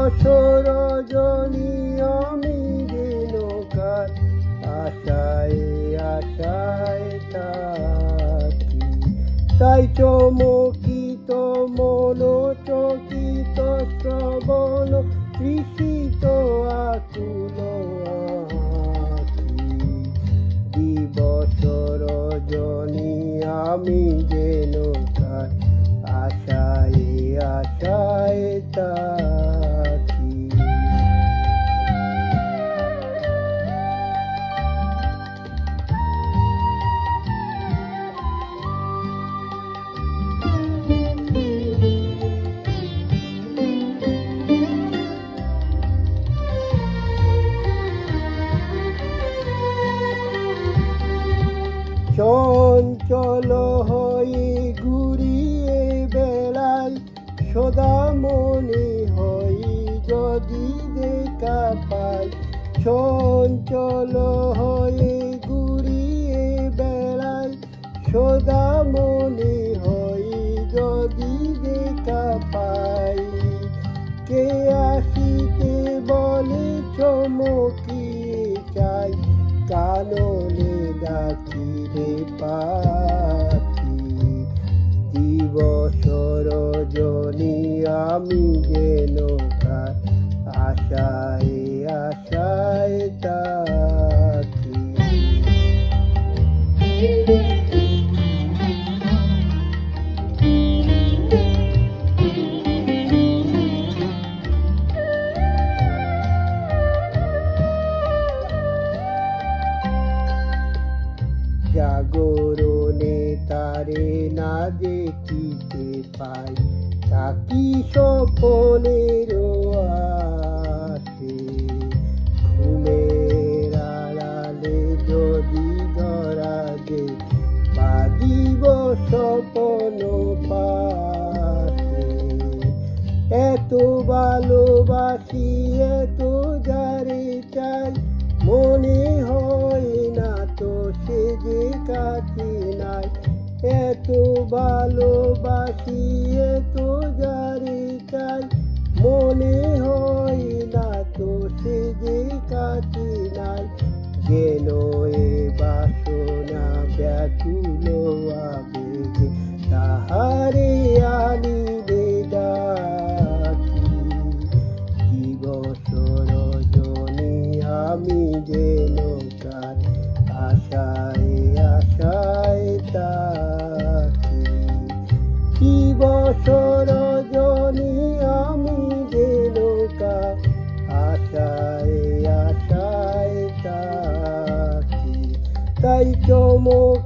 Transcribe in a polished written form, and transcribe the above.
রজনী আমি যে নৌকার আশায় আশায় থাকি। তাই চমকিত মনোচকিত শ্রবণ তৃষিত আকুল আঁখি। দিবস রজনী আমি যে নৌকার আশায় আশায় থাকি। চঞ্চল হয়ে ঘুরিয়ে বেড়াই সদা মনে হই যদি দেখা পাই। চঞ্চল হয়ে ঘুরিয়ে বেড়াই সদা মনে হই যদি দেখা পাই। কে আসিতে বলে চমকিয়ে চাই কাননে ডাকিলে পাখি। দিবস রজনী আমি যে নৌকার আশায় আশায় থাকি। জাগরণে তারে না দেখিতে পাই থাকি স্বপনের আশে। ঘুমের আড়ালে যদি ধরা দে বাঁধিব স্বপন পাশে। এত ভালোবাসি এত যারে চাই মনে হয় না তো সে যে কাছে নাই। এত ভালোবাসি এত যারে চাই মনে হয় না তো সে যে কাছে নাই। যেন এ বাসনা ব্যাকুল আবেগে তাহারে আনিবে ডাকি। দিবস রজনী আমি যে নৌকার আশায় আশায় থাকি। দিবস রজনী আমি যে নৌকার আশায় আশায় থাকি। তাই চমক